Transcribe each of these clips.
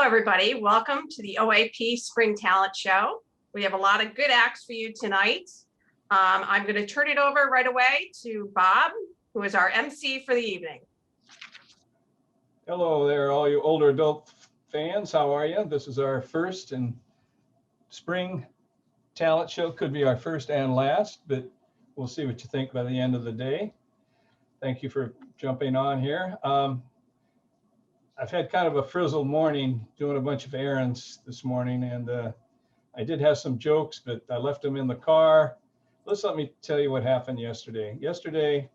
everybody. Welcome to the OAP Spring Talent Show. We have a lot of good acts for you tonight. I'm going to turn it over right away to Bob, who is our MC for the evening. Hello there, all you older adult fans. How are you? This is our first and spring talent show. Could be our first and last, but we'll see what you think by the end of the day. Thank you for jumping on here. I've had kind of a frizzled morning doing a bunch of errands this morning, and I did have some jokes, but I left them in the car. Let me tell you what happened yesterday. Yesterday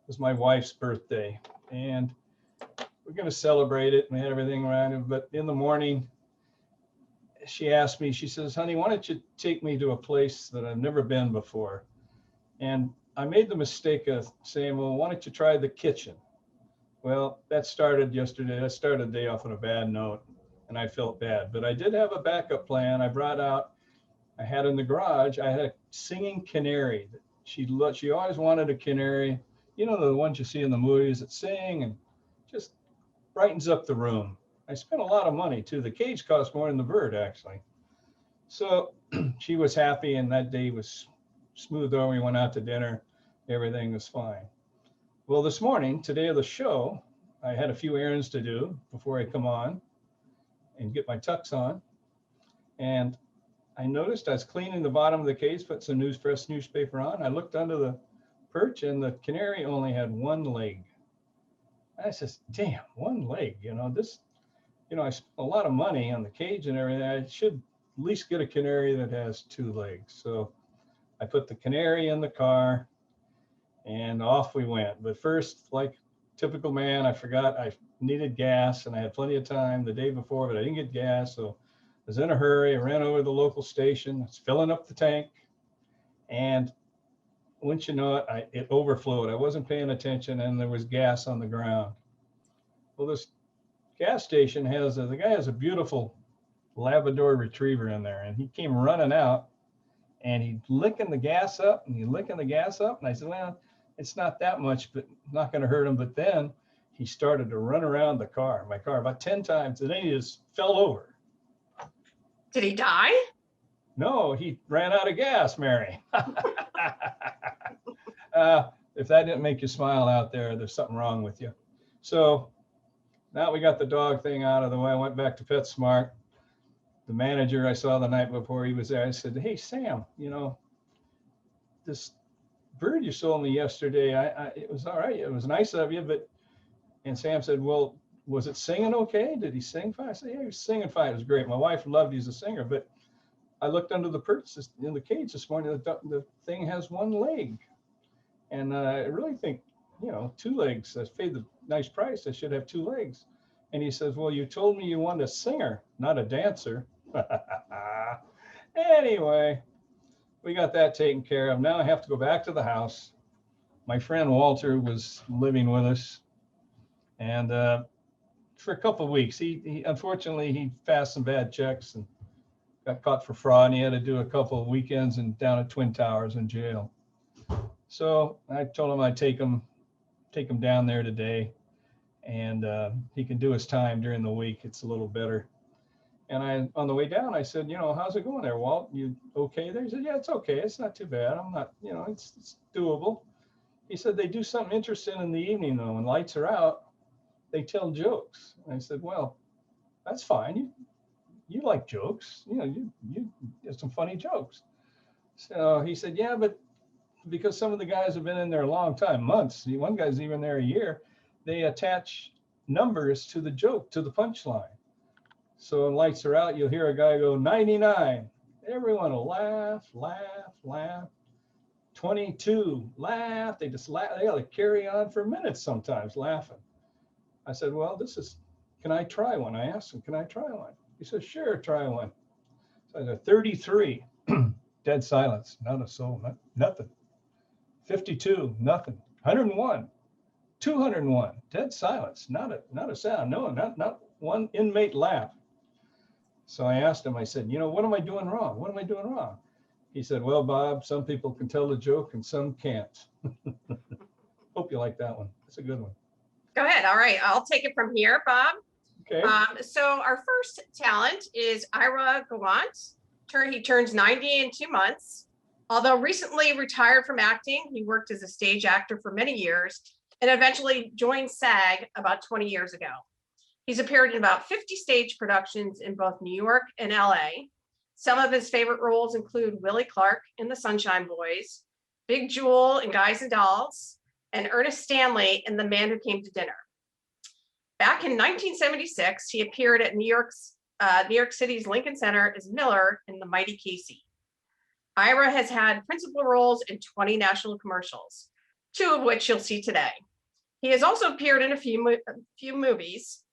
was my wife's birthday, and we're going to celebrate it and had everything around it. But in the morning, she asked me, she says, honey, why don't you take me to a place that I've never been before? And I made the mistake of saying, well, why don't you try the kitchen? Well, that started yesterday. That started the day off on a bad note, and I felt bad. But I did have a backup plan. I brought out, I had in the garage, I had a singing canary. She always wanted a canary. You know, the ones you see in the movies that sing and just brightens up the room. I spent a lot of money too. The cage cost more than the bird, actually. So she was happy, and that day was smooth over. We went out to dinner. Everything was fine. Well, this morning, today of the show, I had a few errands to do before I come on and get my tux on. And I noticed I was cleaning the bottom of the cage, put some fresh newspaper on. I looked under the perch, and the canary only had one leg. I says, damn, one leg, I spent a lot of money on the cage and everything. I should at least get a canary that has two legs. So I put the canary in the car and off we went. But first, like typical man, I forgot I needed gas, and I had plenty of time the day before, but I didn't get gas. So I was in a hurry. I ran over to the local station. I was filling up the tank, and wouldn't you know it, it overflowed. I wasn't paying attention, and there was gas on the ground. Well, this gas station the guy has a beautiful Labrador retriever in there, and he came running out, and he's licking the gas up, and and I said, well, it's not that much, but not going to hurt him. But then he started to run around my car about 10 times, and then he just fell over. Did he die? No, he ran out of gas, Mary. If that didn't make you smile out there, there's something wrong with you. So now we got the dog thing out of the way. I went back to PetSmart. The manager I saw the night before, he was there. I said, hey, Sam, this bird you sold me yesterday, it was all right. It was nice of you, and Sam said, well, was it singing okay? Did he sing fine? I said, yeah, he was singing fine. It was great. My wife loved he's a singer, but I looked under the perch in the cage this morning. The thing has one leg. And I really think, 2 legs. I paid the nice price. I should have 2 legs. And he says, well, you told me you wanted a singer, not a dancer. Anyway, we got that taken care of. Now I have to go back to the house. My friend Walter was living with us. And for a couple of weeks, he unfortunately, he passed some bad checks and got caught for fraud. And he had to do a couple of weekends down at Twin Towers in jail. So I told him I'd take him down there today, and he can do his time during the week. It's a little better. And on the way down, I said, how's it going there, Walt? You okay there? He said, yeah, it's okay. It's not too bad. I'm not, it's doable. He said, they do something interesting in the evening, though. When lights are out, they tell jokes. And I said, well, that's fine. You like jokes. You have some funny jokes. So he said, yeah, but because some of the guys have been in there a long time, months. One guy's even there a year. They attach numbers to the joke, to the punchline. So when lights are out, you'll hear a guy go 99. Everyone will laugh, laugh, laugh. 22, laugh. They just laugh. They got to carry on for minutes sometimes laughing. I said, well, can I try one? I asked him, can I try one? He said, sure, try one. So I said, 33, dead silence, not a soul, nothing. 52, nothing. 101, 201, dead silence, not a sound. No, not one inmate laugh. So I asked him, I said, what am I doing wrong? What am I doing wrong? He said, well, Bob, some people can tell the joke and some can't. Hope you like that one. It's a good one. Go ahead. All right. I'll take it from here, Bob. Okay. So our first talent is Ira Gallant. He turns 90 in 2 months. Although recently retired from acting, he worked as a stage actor for many years and eventually joined SAG about 20 years ago. He's appeared in about 50 stage productions in both New York and LA. Some of his favorite roles include Willie Clark in The Sunshine Boys, Big Jewel in Guys and Dolls, and Ernest Stanley in The Man Who Came to Dinner. Back in 1976, he appeared at New York City's Lincoln Center as Miller in The Mighty Casey. Ira has had principal roles in 20 national commercials, 2 of which you'll see today. He has also appeared in a few movies,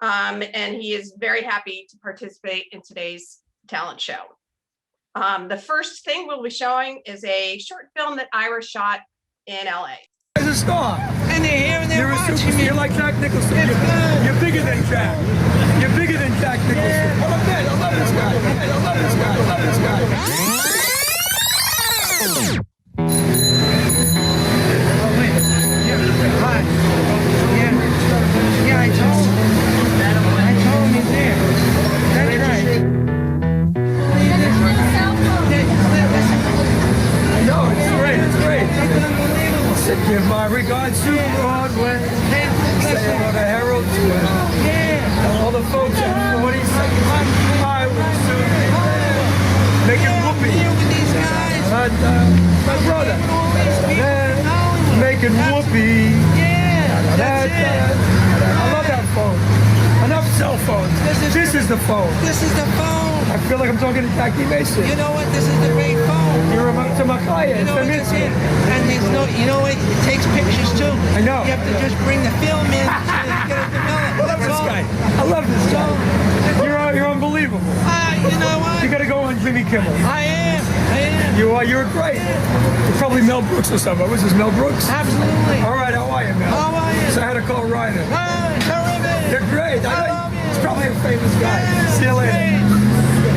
and he is very happy to participate in today's talent show. The first thing we'll be showing is a short film that Ira shot in LA. As a star. And they're here and they're watching me. You're like Jack Nicholson. You're bigger than Jack. You're bigger than Jack Nicholson. I love this guy. I love this guy. I love this guy. Oh, wait. Yeah. Hi. Yeah, I told him he's there. That's right. I know, it's great, it's great. Give my regards to Broadway. Say hello to Harold Twin. Yeah. All the folks at 42nd. I will soon be there. Making whoopee. My brother. Making whoopee. Yeah. I love that phone. Enough cell phones. This is the phone. This is the phone. I feel like I'm talking to Jackie Mason. You know what? This is the great phone. You're to my client. You know what you're saying? And there's no, you know what? It takes pictures too. I know. You have to just bring the film in to get it developed. I love this guy. I love this guy. You're unbelievable. You know what? You gotta go on Jimmy Kimmel. I am. You are. You're great. You're probably Mel Brooks or something. Was this Mel Brooks? Absolutely. All right. How are you, Mel? How are you? So I had to call Ryder. Terrific. You're great. I love you. He's probably a famous guy. See you later.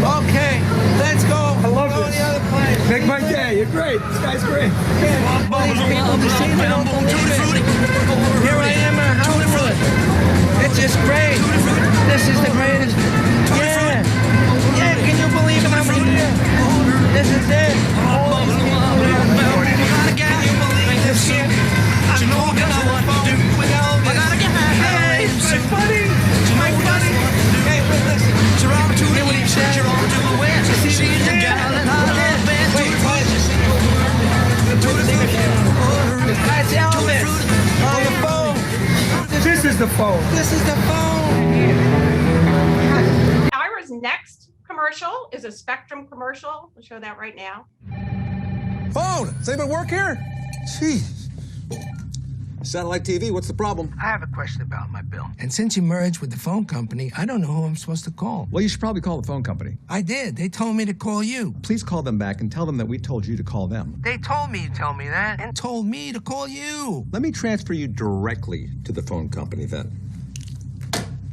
Okay, let's go. I love go this. To the other place. Make my day. You're great. This guy's great. These people to see me don't believe it. Here I am in Hollywood. It's just great. This is the greatest. Yeah. Yeah, can you believe it? I'm here. This is it. All these people around me. Can you believe this shit? I'm walking on the phone with Elvis. Hey, my buddy. My buddy. Hey, but listen. Hear what he said? You see the gal and I love it. Wait, that's Elvis on the phone. This is the phone. This is the phone. Ira's next commercial is a Spectrum commercial. We'll show that right now. Phone! Does anybody work here? Jeez. Satellite TV, what's the problem? I have a question about my bill. And since you merged with the phone company, I don't know who I'm supposed to call. Well, you should probably call the phone company. I did. They told me to call you. Please call them back and tell them that we told you to call them. They told me to tell me that. And told me to call you. Let me transfer you directly to the phone company then.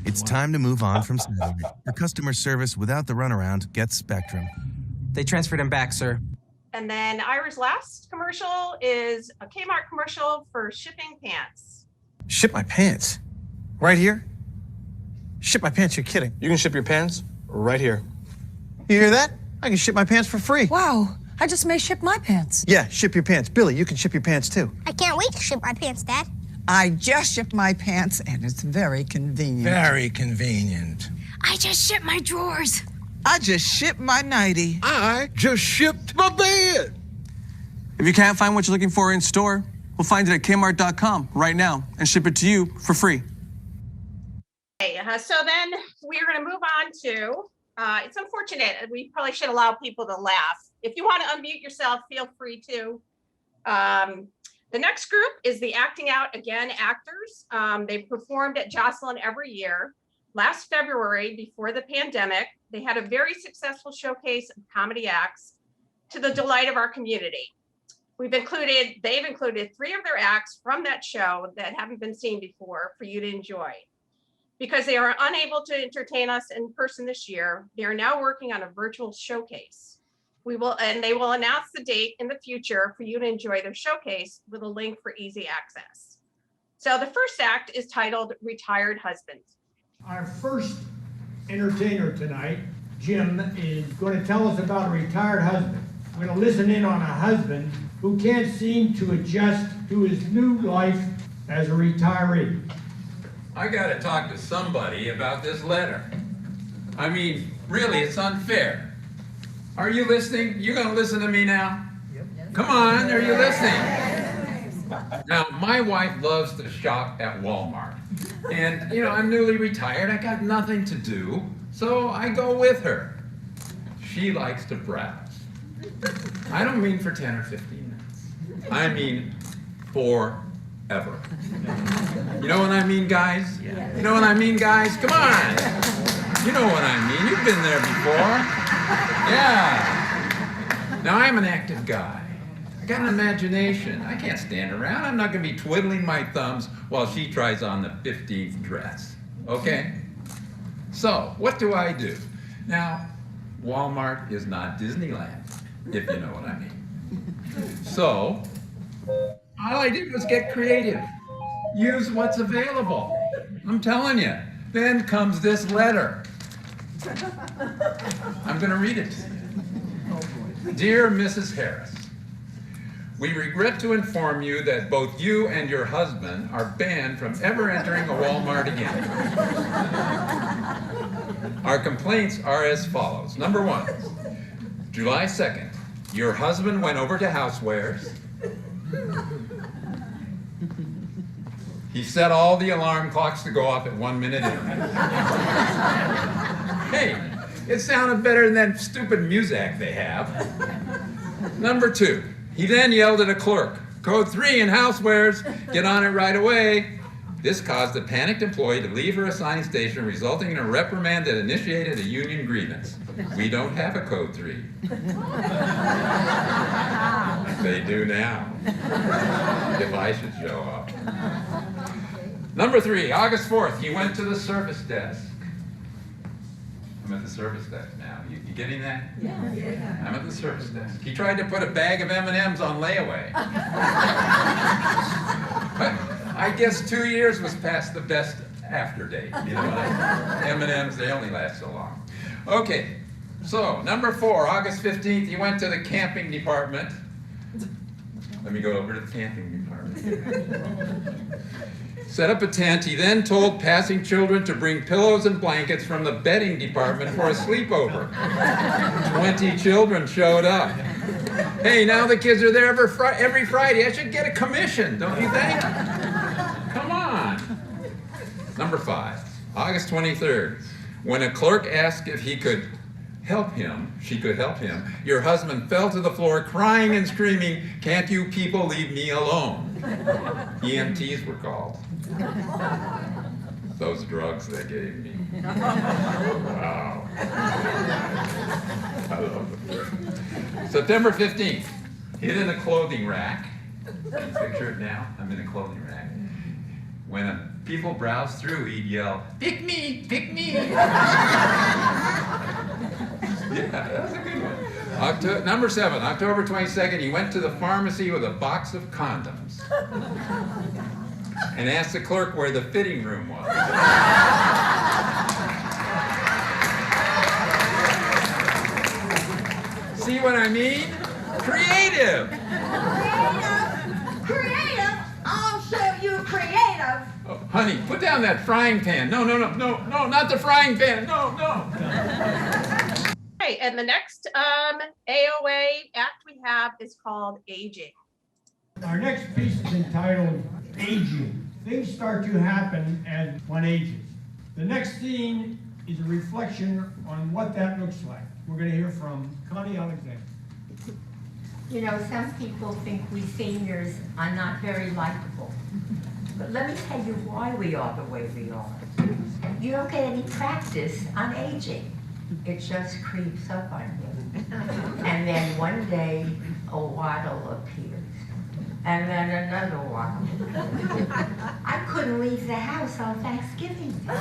It's time to move on from salary. For customer service without the runaround, get Spectrum. They transferred him back, sir. And then Ira's last commercial is a Kmart commercial for shipping pants. Ship my pants? Right here? Ship my pants? You're kidding. You can ship your pants right here. You hear that? I can ship my pants for free. Wow, I just may ship my pants. Yeah, ship your pants. Billy, you can ship your pants too. I can't wait to ship my pants, Dad. I just shipped my pants, and it's very convenient. Very convenient. I just shipped my drawers. I just shipped my nightie. I just shipped my bed. If you can't find what you're looking for in store, we'll find it at Kmart.com right now and ship it to you for free. Okay, so then we're going to move on to, it's unfortunate, we probably should allow people to laugh. If you want to unmute yourself, feel free to. The next group is the Acting Out Again actors. They performed at Jocelyn every year. Last February, before the pandemic, they had a very successful showcase of comedy acts to the delight of our community. They've included 3 of their acts from that show that haven't been seen before for you to enjoy. Because they are unable to entertain us in person this year, they are now working on a virtual showcase. They will announce the date in the future for you to enjoy their showcase with a link for easy access. So the first act is titled Retired Husband. Our first entertainer tonight, Jim, is going to tell us about a retired husband. We're going to listen in on a husband who can't seem to adjust to his new life as a retiree. I gotta talk to somebody about this letter. I mean, really, it's unfair. Are you listening? You gonna listen to me now? Come on, are you listening? Now, my wife loves to shop at Walmart. And, you know, I'm newly retired, I got nothing to do, so I go with her. She likes to browse. I don't mean for 10 or 15 minutes. I mean forever. You know what I mean, guys? You know what I mean, guys? Come on! You know what I mean. You've been there before. Yeah. Now, I'm an active guy. I got an imagination. I can't stand around. I'm not going to be twiddling my thumbs while she tries on the 15th dress. Okay? So, what do? Now, Walmart is not Disneyland, if you know what I mean. So, all I did was get creative. Use what's available. I'm telling you. Then comes this letter. I'm going to read it to you. Dear Mrs. Harris, we regret to inform you that both you and your husband are banned from ever entering a Walmart again. Our complaints are as follows. Number 1, July 2nd, your husband went over to Housewares. He set all the alarm clocks to go off at 1 minute intervals. Hey, it sounded better than that stupid Muzak they have. Number 2, he then yelled at a clerk, code 3 in Housewares, get on it right away. This caused the panicked employee to leave her assigned station, resulting in a reprimand that initiated a union grievance. We don't have a code 3. They do now, if I should show up. Number 3, August 4th, he went to the service desk. I'm at the service desk now. You getting that? Yeah. I'm at the service desk. He tried to put a bag of M&Ms on layaway. But I guess 2 years was past the best after date. You know, M&Ms, they only last so long. Okay, so number 4, August 15th, he went to the camping department. Let me go over to the camping department. Set up a tent. He then told passing children to bring pillows and blankets from the bedding department for a sleepover. 20 children showed up. Hey, now the kids are there every Friday. I should get a commission, don't you think? Come on. Number 5, August 23rd. When a clerk asked if he could help him, she could help him, your husband fell to the floor crying and screaming, "Can't you people leave me alone?" EMTs were called. Those drugs they gave me. Wow. I love them. September 15th, hid in a clothing rack. Can you picture it now? I'm in a clothing rack. When people browse through, he'd yell, "Pick me, pick me." Yeah, that's a good one. Number 7, October 22nd, he went to the pharmacy with a box of condoms and asked the clerk where the fitting room was. See what I mean? Creative! Creative? I'll show you creative. Oh, honey, put down that frying pan. No, not the frying pan. No. Okay, and the next AOA act we have is called Aging. Our next piece is entitled Aging. Things start to happen as one ages. The next scene is a reflection on what that looks like. We're going to hear from Connie Alexander. You know, some people think we seniors are not very likable. But let me tell you why we are the way we are. You don't get any practice on aging. It just creeps up on you. And then one day, a waddle appears. And then another waddle. I couldn't leave the house on Thanksgiving Day.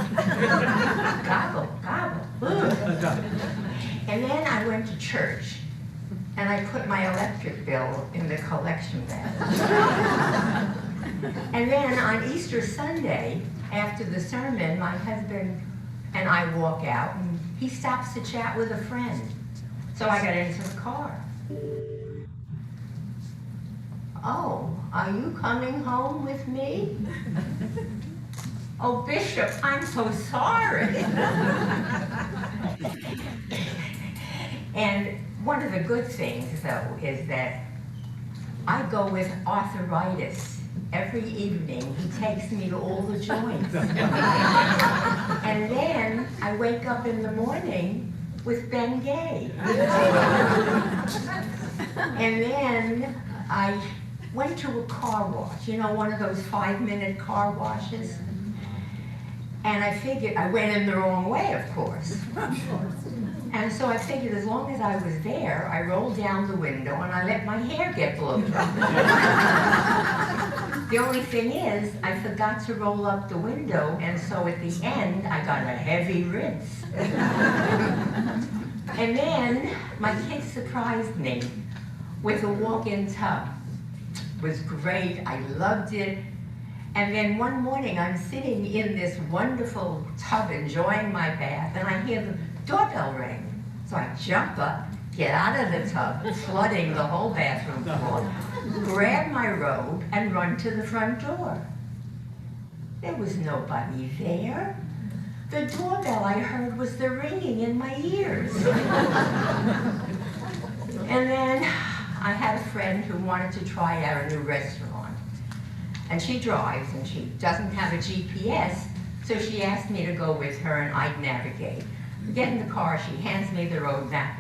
Gobble, gobble. And then I went to church. And I put my electric bill in the collection bag. And then on Easter Sunday, after the sermon, my husband And I walk out, and he stops to chat with a friend. So I got into the car. Oh, are you coming home with me? Oh, Bishop, I'm so sorry. And one of the good things, though, is that I go with arthritis. Every evening, he takes me to all the joints. And then I wake up in the morning with Ben Gay. And then I went to a car wash, you know, one of those 5-minute car washes. And I figured, I went in the wrong way, of course. And so I figured as long as I was there, I rolled down the window and I let my hair get blown dry. The only thing is, I forgot to roll up the window, and so at the end, I got a heavy rinse. And then my kid surprised me with a walk-in tub. It was great, I loved it. And then one morning, I'm sitting in this wonderful tub enjoying my bath, and I hear the doorbell ring. So I jump up, get out of the tub, flooding the whole bathroom floor, grab my robe, and run to the front door. There was nobody there. The doorbell I heard was the ringing in my ears. And then I had a friend who wanted to try out a new restaurant. And she drives, and she doesn't have a GPS, so she asked me to go with her, and I'd navigate. We get in the car, she hands me the road map,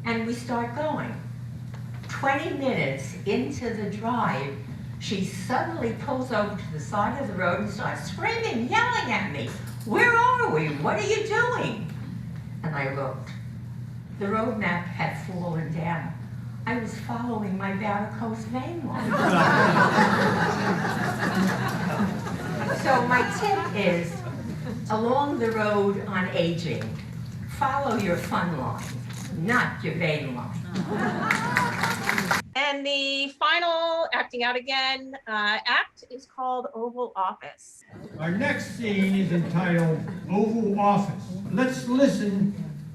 and we start going. 20 minutes into the drive, she suddenly pulls over to the side of the road and starts screaming, yelling at me. Where are we? What are you doing? And I looked. The road map had fallen down. I was following my varicose vein line. So my tip is, along the road on aging, follow your fun line, not your vein line. And the final acting out again act is called Oval Office. Our next scene is entitled Oval Office. Let's listen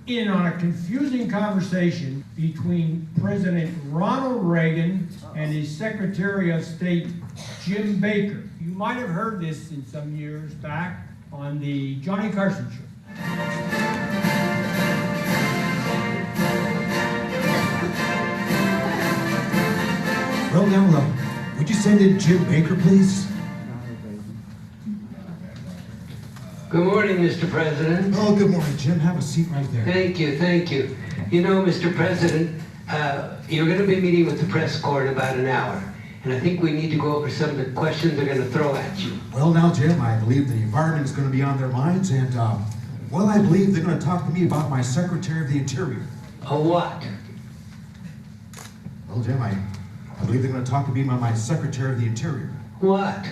in on a confusing conversation between President Ronald Reagan and his Secretary of State, Jim Baker. You might have heard this in some years back on the Johnny Carson Show. Well, now, would you send in Jim Baker, please? Good morning, Mr. President. Oh, good morning, Jim. Have a seat right there. Thank you, thank you. You know, Mr. President, you're going to be meeting with the press corps in about an hour, and I think we need to go over some of the questions they're going to throw at you. Well, now, Jim, I believe the environment is going to be on their minds, and, well, I believe they're going to talk to me about my Secretary of the Interior. Oh, what? Well, Jim, I believe they're going to talk to me about my Secretary of the Interior. What?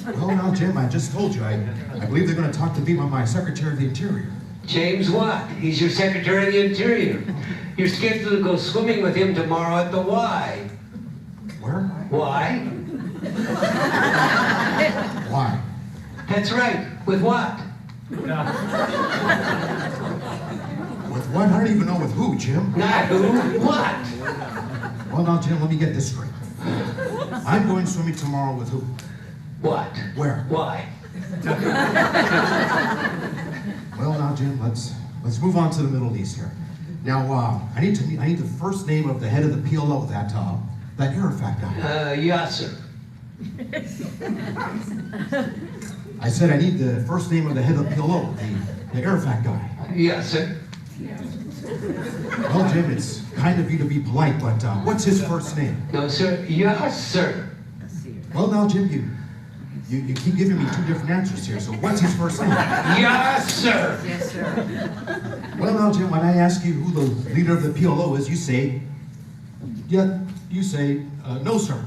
Well, now, Jim, I just told you, I believe they're going to talk to me about my Secretary of the Interior. James what? He's your Secretary of the Interior. You're scheduled to go swimming with him tomorrow at the Y. Where? Why? Why? That's right. With what? With what? I don't even know with who, Jim. Not who. What? Well, now, Jim, let me get this straight. I'm going swimming tomorrow with who? What? Where? Why? Well, now, Jim, let's move on to the Middle East here. Now, I need the first name of the head of the PLO, that Arafat guy. Yasser. I said I need the first name of the head of the PLO, the Arafat guy. Yasser. Well, Jim, it's kind of you to be polite, but what's his first name? No, sir. Yes, sir. Well, now, Jim, you keep giving me two different answers here, so what's his first name? Yes, sir. Yes, sir. Well, now, Jim, when I ask you who the leader of the PLO is, you say, no, sir.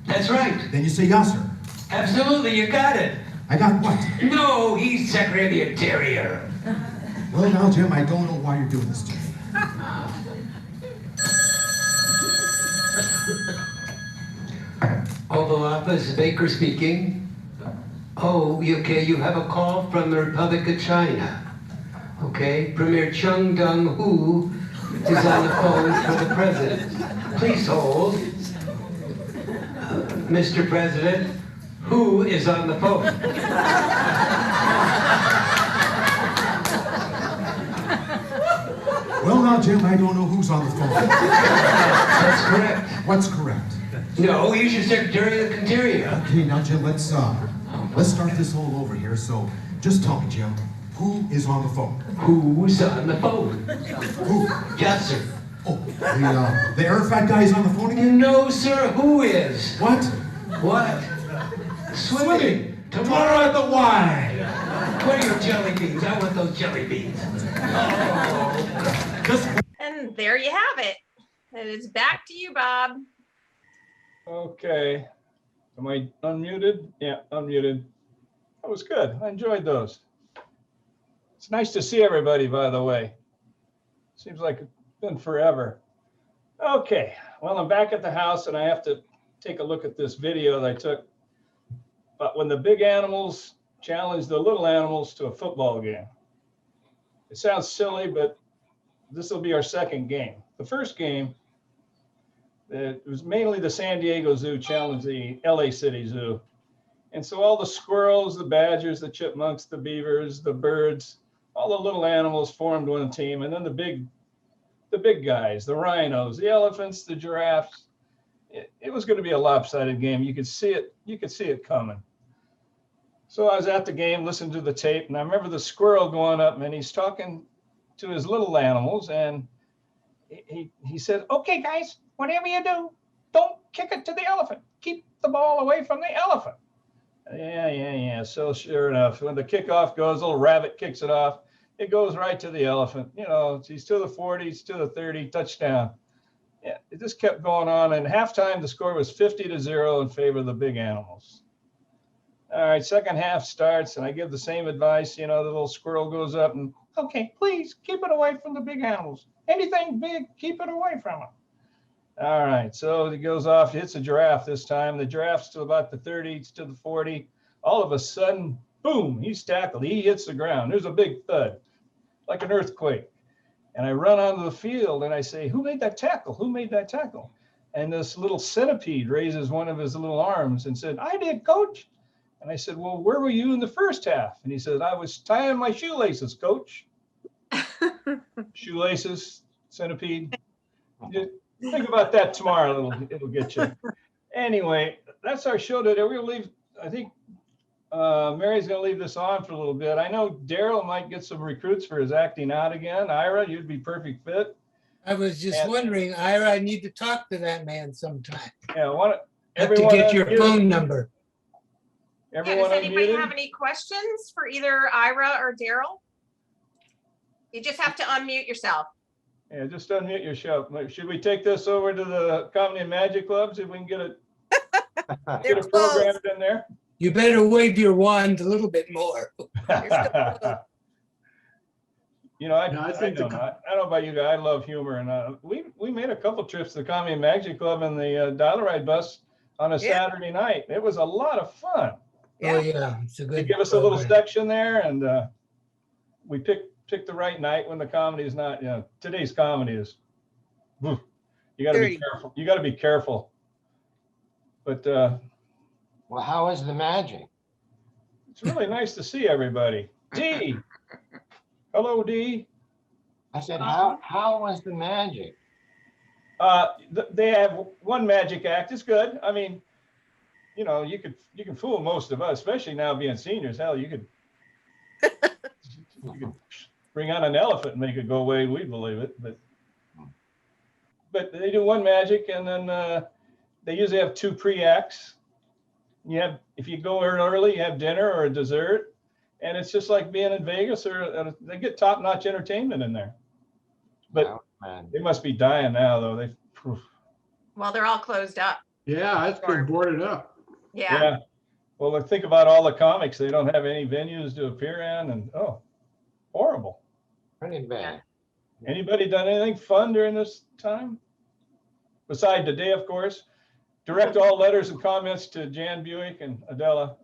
That's right. Then you say, yes, sir. Absolutely, you got it. I got what? No, he's Secretary of the Interior. Well, now, Jim, I don't know why you're doing this to me. Oval Office, Baker speaking. Oh, okay, you have a call from the Republic of China. Okay, Premier Chung Dong-hu is on the phone for the president. Please hold. Mr. President, who is on the phone? Well, now, Jim, I don't know who's on the phone. That's correct. What's correct? No, he's your Secretary of the Interior. Okay, now, Jim, let's start this all over here. So, just tell me, Jim, who is on the phone? Who's on the phone? Who? Yes, sir. Oh, the air fat guy is on the phone again? No, sir. Who is? What? What? Swimming. Tomorrow at the Y. What are your jelly beans? I want those jelly beans. And there you have it. And it's back to you, Bob. Okay. Am I unmuted? Yeah, unmuted. That was good. I enjoyed those. It's nice to see everybody, by the way. Seems like it's been forever. Okay. Well, I'm back at the house and I have to take a look at this video that I took. But when the big animals challenge the little animals to a football game. It sounds silly, but this will be our second game. The first game, it was mainly the San Diego Zoo challenged the LA City Zoo. And so all the squirrels, the badgers, the chipmunks, the beavers, the birds, all the little animals formed one team. And then the big guys, the rhinos, the elephants, the giraffes. It was going to be a lopsided game. You could see it coming. So I was at the game, listening to the tape, and I remember the squirrel going up and he's talking to his little animals, and he said, "Okay, guys, whatever you do, don't kick it to the elephant. Keep the ball away from the elephant." Yeah. So sure enough, when the kickoff goes, little rabbit kicks it off. It goes right to the elephant. You know, he's to the 40, he's to the 30, touchdown. Yeah, it just kept going on. And halftime, the score was 50-0 in favor of the big animals. All right, second half starts, and I give the same advice. You know, the little squirrel goes up and, "Okay, please keep it away from the big animals. Anything big, keep it away from them." All right, so he goes off, hits a giraffe this time. The giraffe's to about the 30, it's to the 40. All of a sudden, boom, he's tackled. He hits the ground. There's a big thud, like an earthquake. And I run onto the field and I say, "Who made that tackle? Who made that tackle?" And this little centipede raises one of his little arms and said, "I did, coach." And I said, "Well, where were you in the first half?" And he said, "I was tying my shoelaces, coach." Shoelaces, centipede. Just think about that tomorrow. It'll get you. Anyway, that's our show today. We're gonna leave. I think Mary's gonna leave this on for a little bit. I know Daryl might get some recruits for his acting out again. Ira, you'd be perfect fit. I was just wondering, Ira, I need to talk to that man sometime. Yeah, Have to get your phone number. Everyone Does anybody unmuted? have any questions for either Ira or Daryl? You just have to unmute yourself. Yeah, just unmute yourself. Should we take this over to the Comedy and Magic Club, see if we can get it programmed in there? You better wave your wand a little bit more. You know, I don't know about you guys. I love humor, and we made a couple trips to the Comedy and Magic Club in the Dollar Ride bus on a Saturday night. It was a lot of fun. Oh yeah, it's a good. They give us a little section there, and we pick the right night when the comedy is not. You know, today's comedy is. You got to be careful. You got to be careful. But well, how is the magic? It's really nice to see everybody. D. Hello, D. I said, how was the magic? They have one magic act. It's good. I mean, you know, you can fool most of us, especially now being seniors. Hell, you could bring on an elephant and make it go away. We'd believe it. But they do one magic, and then they usually have two pre-acts. If you go early, you have dinner or a dessert, and it's just like being in Vegas, or they get top-notch entertainment in there. But they must be dying now, though. Well, they're all closed up. Yeah, it's been boarded up. Yeah. Well, think about all the comics. They don't have any venues to appear in, and horrible. Pretty bad. Anybody done anything fun during this time? Besides today, of course. Direct all letters and comments to Jan Buick and Adela.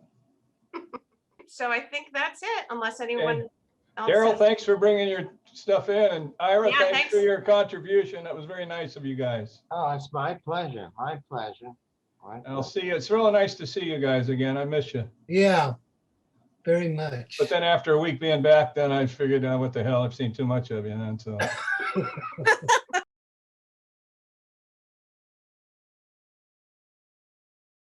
So I think that's it, unless anyone else. Daryl, has- thanks for bringing your stuff in, and Ira, Yeah, thanks thanks. for your contribution. That was very nice of you guys. Oh, it's my pleasure. My pleasure. I'll see you. It's really nice to see you guys again. I miss you. Yeah, very much. But then after a week being back, then I figured, what the hell, I've seen too much of you then, so.